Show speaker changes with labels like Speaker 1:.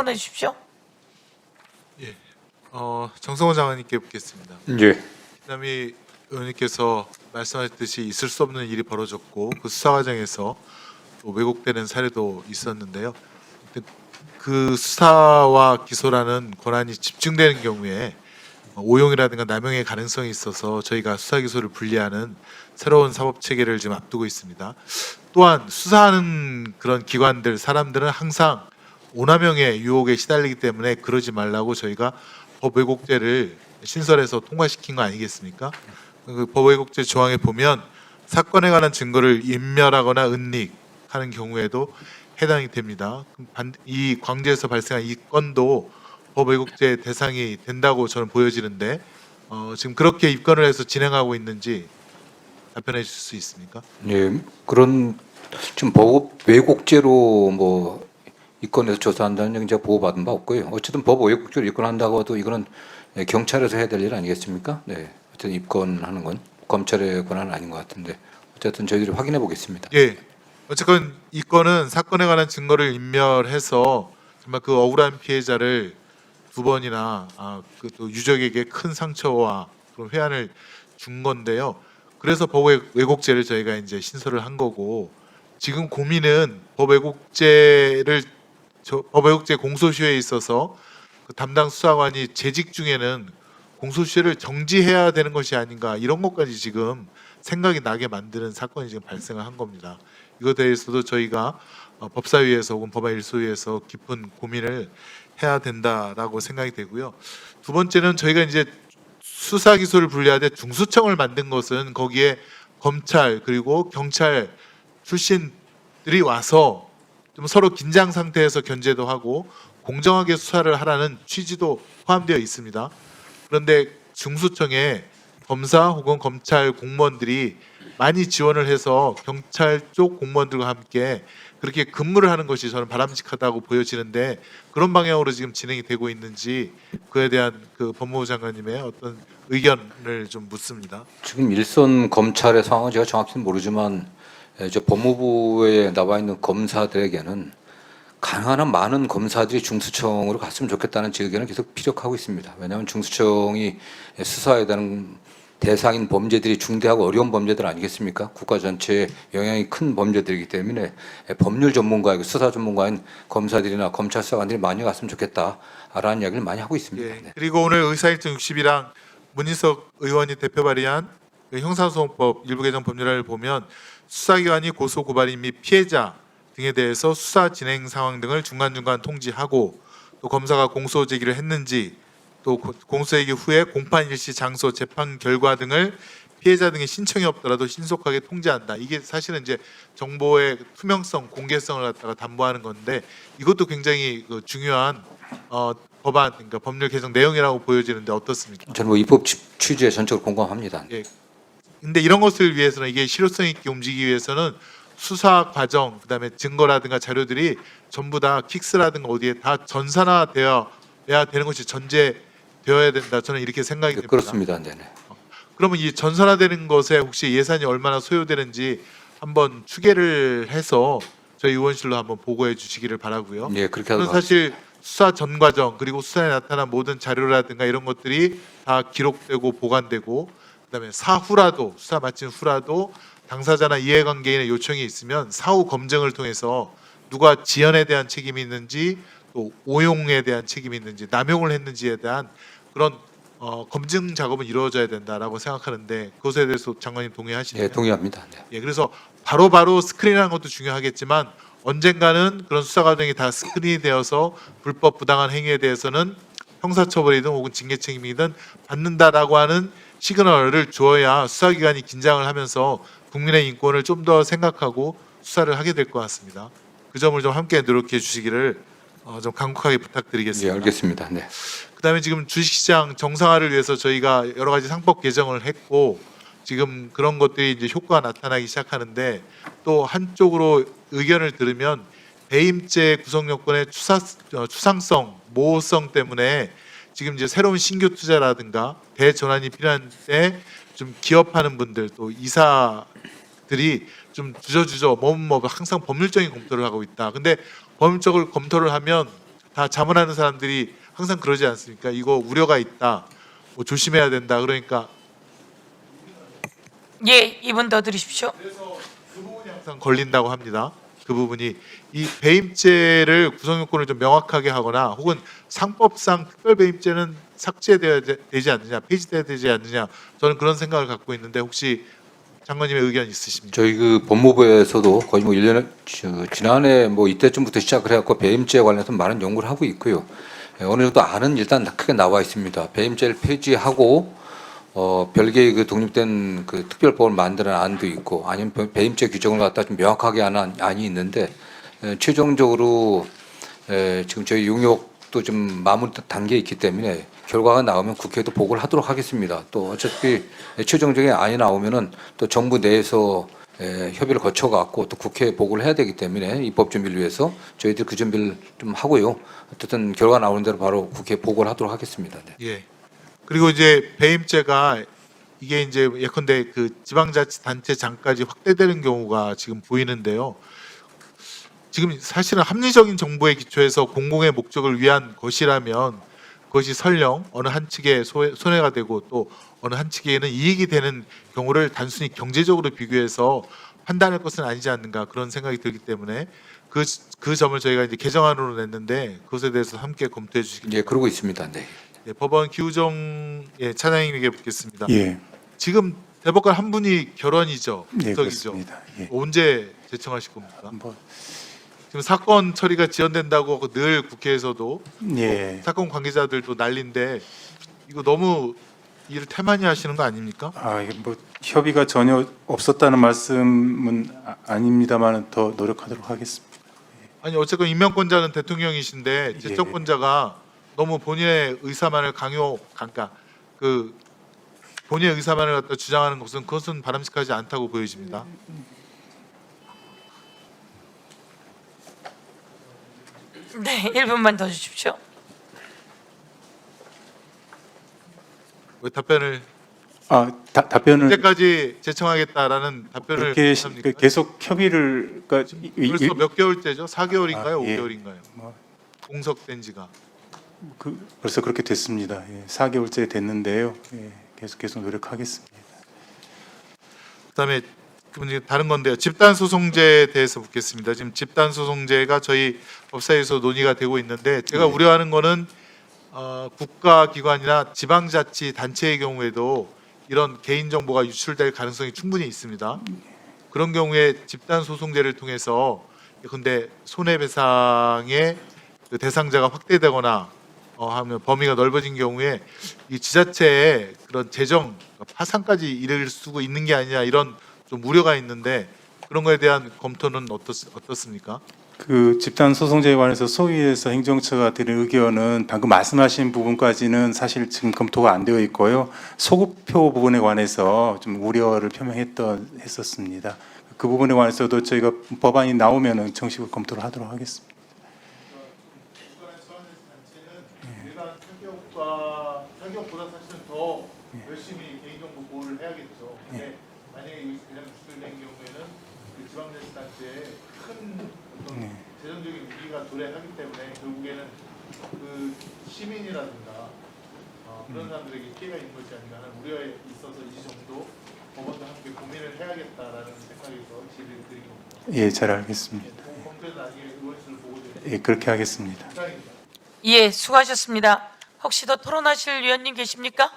Speaker 1: 해 주십시오.
Speaker 2: 예, 정성호 장관님께 묻겠습니다.
Speaker 3: 예.
Speaker 2: 김남희 의원님께서 말씀하셨듯이 있을 수 없는 일이 벌어졌고 그 수사 과정에서 또 왜곡되는 사례도 있었는데요. 근데 그 수사와 기소라는 권한이 집중되는 경우에 오용이라든가 남용의 가능성이 있어서 저희가 수사 기소를 분리하는 새로운 사법 체계를 지금 앞두고 있습니다. 또한 수사하는 그런 기관들 사람들은 항상 오남용의 유혹에 시달리기 때문에 그러지 말라고 저희가 법 왜곡죄를 신설해서 통과시킨 거 아니겠습니까? 그 법 왜곡죄 조항에 보면 사건에 관한 증거를 인멸하거나 은닉하는 경우에도 해당이 됩니다. 이 광주에서 발생한 이 건도 법 왜곡죄 대상이 된다고 저는 보여지는데 지금 그렇게 입건을 해서 진행하고 있는지 답변해 주실 수 있습니까?
Speaker 3: 예. 그런 지금 법 왜곡죄로 뭐 입건해서 조사한다는 얘기 제가 보고받은 바 없고요. 어쨌든 법 왜곡죄로 입건한다고 해도 이거는 경찰에서 해야 될 일 아니겠습니까? 네. 어쨌든 입건하는 건 검찰의 권한은 아닌 것 같은데 어쨌든 저희들이 확인해 보겠습니다.
Speaker 2: 예. 어쨌건 이 건은 사건에 관한 증거를 인멸해서 정말 그 억울한 피해자를 두 번이나 그 또 유족에게 큰 상처와 그런 회한을 준 건데요. 그래서 법 왜곡죄를 저희가 이제 신설을 한 거고 지금 고민은 법 왜곡죄 공소시효에 있어서 그 담당 수사관이 재직 중에는 공소시효를 정지해야 되는 것이 아닌가 이런 것까지 지금 생각이 나게 만드는 사건이 지금 발생을 한 겁니다. 이것에 대해서도 저희가 법사위에서 혹은 법안일소위에서 깊은 고민을 해야 된다라고 생각이 되고요. 두 번째는 저희가 이제 수사 기소를 분리하되 중수청을 만든 것은 거기에 검찰 그리고 경찰 출신들이 와서 좀 서로 긴장 상태에서 견제도 하고 공정하게 수사를 하라는 취지도 포함되어 있습니다. 그런데 중수청에 검사 혹은 검찰 공무원들이 많이 지원을 해서 경찰 쪽 공무원들과 함께 그렇게 근무를 하는 것이 저는 바람직하다고 보여지는데 그런 방향으로 지금 진행이 되고 있는지 그에 대한 그 법무부 장관님의 어떤 의견을 좀 묻습니다.
Speaker 3: 지금 일선 검찰의 상황은 제가 정확히는 모르지만 이제 법무부에 나와 있는 검사들에게는 가능한 한 많은 검사들이 중수청으로 갔으면 좋겠다는 제 의견을 계속 피력하고 있습니다. 왜냐하면 중수청이 수사에 대한 대상인 범죄들이 중대하고 어려운 범죄들 아니겠습니까? 국가 전체에 영향이 큰 범죄들이기 때문에 법률 전문가이고 수사 전문가인 검사들이나 검찰 수사관들이 많이 갔으면 좋겠다라는 이야기를 많이 하고 있습니다.
Speaker 2: 예,
Speaker 3: 네.
Speaker 2: 그리고 오늘 의사일정 60이랑 문희석 의원이 대표 발의한 그 형사소송법 일부 개정 법률안을 보면 수사기관이 고소 고발인 및 피해자 등에 대해서 수사 진행 상황 등을 중간중간 통지하고 또 검사가 공소 제기를 했는지 또 공소 제기 후에 공판 일시 장소 재판 결과 등을 피해자 등의 신청이 없더라도 신속하게 통지한다. 이게 사실은 이제 정보의 투명성, 공개성을 갖다가 담보하는 건데 이것도 굉장히 그 중요한 법안, 그러니까 법률 개정 내용이라고 보여지는데 어떻습니까?
Speaker 3: 저는 뭐 입법 취지에 전적으로 공감합니다.
Speaker 2: 예. 근데 이런 것을 위해서는 이게 실효성 있게 움직이기 위해서는 수사 과정, 그다음에 증거라든가 자료들이 전부 다 킥스라든가 어디에 다 전산화되어야 되는 것이 전제되어야 된다. 저는 이렇게 생각이
Speaker 3: 네,
Speaker 2: 됩니다.
Speaker 3: 그렇습니다. 네네.
Speaker 2: 그러면 이 전산화되는 것에 혹시 예산이 얼마나 소요되는지 한번 추계를 해서 저희 의원실로 한번 보고해 주시기를 바라고요.
Speaker 3: 예, 그렇게
Speaker 2: 저는
Speaker 3: 하도록
Speaker 2: 사실 수사 전 과정 그리고 수사에 나타난 모든 자료라든가 이런 것들이 다 기록되고 보관되고 그다음에 사후라도 수사 마친 후라도 당사자나 이해관계인의 요청이 있으면 사후 검증을 통해서 누가 지연에 대한 책임이 있는지 또 오용에 대한 책임이 있는지 남용을 했는지에 대한 그런 검증 작업은 이루어져야 된다라고 생각하는데 그것에 대해서 장관님 동의하시나요?
Speaker 3: 예, 동의합니다. 네.
Speaker 2: 예, 그래서 바로바로 스크린하는 것도 중요하겠지만 언젠가는 그런 수사 과정이 다 스크린이 되어서 불법 부당한 행위에 대해서는 형사처벌이든 혹은 징계 책임이든 받는다라고 하는 시그널을 줘야 수사기관이 긴장을 하면서 국민의 인권을 좀 더 생각하고 수사를 하게 될 것 같습니다. 그 점을 좀 함께 노력해 주시기를 좀 간곡하게
Speaker 3: 예,
Speaker 2: 부탁드리겠습니다.
Speaker 3: 알겠습니다. 네.
Speaker 2: 그다음에 지금 주식시장 정상화를 위해서 저희가 여러 가지 상법 개정을 했고 지금 그런 것들이 이제 효과가 나타나기 시작하는데 또 한쪽으로 의견을 들으면 배임죄 구성 요건의 추상성, 모호성 때문에 지금 이제 새로운 신규 투자라든가 대전환이 필요한 때 좀 기업하는 분들 또 이사들이 좀 주저주저 항상 법률적인 검토를 하고 있다. 근데 법률적으로 검토를 하면 다 자문하는 사람들이 항상 그러지 않습니까? 이거 우려가 있다, 뭐 조심해야 된다. 그러니까
Speaker 1: 예, 2분 더 드리십시오.
Speaker 2: 그래서 그 부분이 항상 걸린다고 합니다. 그 부분이 이 배임죄를 구성 요건을 좀 명확하게 하거나 혹은 상법상 특별 배임죄는 삭제돼야 되지 않느냐, 폐지돼야 되지 않느냐, 저는 그런 생각을 갖고 있는데 혹시 장관님의 의견 있으십니까?
Speaker 3: 저희 그 법무부에서도 거의 뭐 1년에 지난해 뭐 이때쯤부터 시작을 해갖고 배임죄에 관해서 많은 연구를 하고 있고요. 어느 정도 안은 일단 크게 나와 있습니다. 배임죄를 폐지하고 별개의 그 독립된 그 특별법을 만드는 안도 있고 아니면 배임죄 규정을 갖다 좀 명확하게 하는 안이 있는데 최종적으로 지금 저희 용역도 좀 마무리 단계에 있기 때문에 결과가 나오면 국회에도 보고를 하도록 하겠습니다. 또 어차피 최종적인 안이 나오면은 또 정부 내에서 협의를 거쳐갖고 또 국회에 보고를 해야 되기 때문에 입법 준비를 위해서 저희들 그 준비를 좀 하고요. 어쨌든 결과 나오는 대로 바로 국회에 보고를 하도록 하겠습니다. 네.
Speaker 2: 예. 그리고 이제 배임죄가 이게 이제 예컨대 그 지방자치단체장까지 확대되는 경우가 지금 보이는데요. 지금 사실은 합리적인 정보에 기초해서 공공의 목적을 위한 것이라면 그것이 설령 어느 한 측에 손해가 되고 또 어느 한 측에는 이익이 되는 경우를 단순히 경제적으로 비교해서 판단할 것은 아니지 않는가 그런 생각이 들기 때문에 그 점을 저희가 이제 개정안으로 냈는데 그것에 대해서 함께 검토해 주시기
Speaker 3: 예, 그러고 있습니다. 네.
Speaker 2: 네, 법원 기우정 차장님에게 묻겠습니다.
Speaker 4: 예,
Speaker 2: 지금 대법관 한 분이 결원이죠,
Speaker 4: 네,
Speaker 2: 부석이죠.
Speaker 4: 그렇습니다. 예.
Speaker 2: 언제 제청하실 겁니까?
Speaker 4: 뭐,
Speaker 2: 지금 사건 처리가 지연된다고 하고 늘 국회에서도
Speaker 4: 예,
Speaker 2: 사건 관계자들도 난리인데 이거 너무 일을 태만히 하시는 거 아닙니까?
Speaker 4: 이게 뭐 협의가 전혀 없었다는 말씀은 아닙니다만 더 노력하도록 하겠습니다.
Speaker 2: 아니 어쨌건 임명권자는 대통령이신데 제청권자가 너무 본인의 의사만을 그러니까 그 본인의 의사만을 갖다 주장하는 것은 그것은 바람직하지 않다고 보여집니다.
Speaker 1: 네, 1분만 더 주십시오.
Speaker 2: 왜 답변을
Speaker 4: 답변을
Speaker 2: 언제까지 제청하겠다라는 답변을
Speaker 4: 그렇게
Speaker 2: 합니까?
Speaker 4: 계속 협의를 그러니까
Speaker 2: 벌써 몇 개월째죠? 4개월인가요?
Speaker 4: 예.
Speaker 2: 5개월인가요?
Speaker 4: 뭐,
Speaker 2: 공석된 지가.
Speaker 4: 벌써 그렇게 됐습니다. 예, 4개월째 됐는데요. 예, 계속 노력하겠습니다.
Speaker 2: 그다음에 다른 건데요. 집단 소송제에 대해서 묻겠습니다. 지금 집단 소송제가 저희 법사위에서 논의가 되고 있는데 제가
Speaker 4: 네.
Speaker 2: 우려하는 거는 국가기관이나 지방자치 단체의 경우에도 이런 개인 정보가 유출될 가능성이 충분히 있습니다. 그런 경우에 집단 소송제를 통해서 근데 손해배상의 그 대상자가 확대되거나 하면 범위가 넓어진 경우에 이 지자체의 그런 재정 파산까지 이를 수도 있는 게 아니냐 이런 좀 우려가 있는데 그런 거에 대한 검토는 어떻습니까?
Speaker 4: 그 집단 소송제에 관해서 소위에서 행정처가 드린 의견은 방금 말씀하신 부분까지는 사실 지금 검토가 안 되어 있고요. 소급표 부분에 관해서 좀 우려를 했었습니다. 그 부분에 관해서도 저희가 법안이 나오면은 정식으로 검토를 하도록 하겠습니다.
Speaker 2: 사기업보다 사실은 더 열심히 개인정보 보호를 해야겠죠. 근데 만약에 이것이 그냥 주술된 경우에는 그 지방자치단체에 큰 어떤 재정적인 위기가 도래하기 때문에 결국에는 그 시민이라든가 그런 사람들에게 피해가 있는 것이 아닌가 하는 우려에 있어서 이 정도 법원도 함께 고민을 해야겠다라는 생각에서 질의를 드린 겁니다.
Speaker 4: 예, 잘 알겠습니다.
Speaker 2: 검토는 나중에 의원실을 보고
Speaker 4: 예, 그렇게 하겠습니다.
Speaker 2: 이상입니다.
Speaker 1: 예, 수고하셨습니다. 혹시 더 토론하실 위원님 계십니까?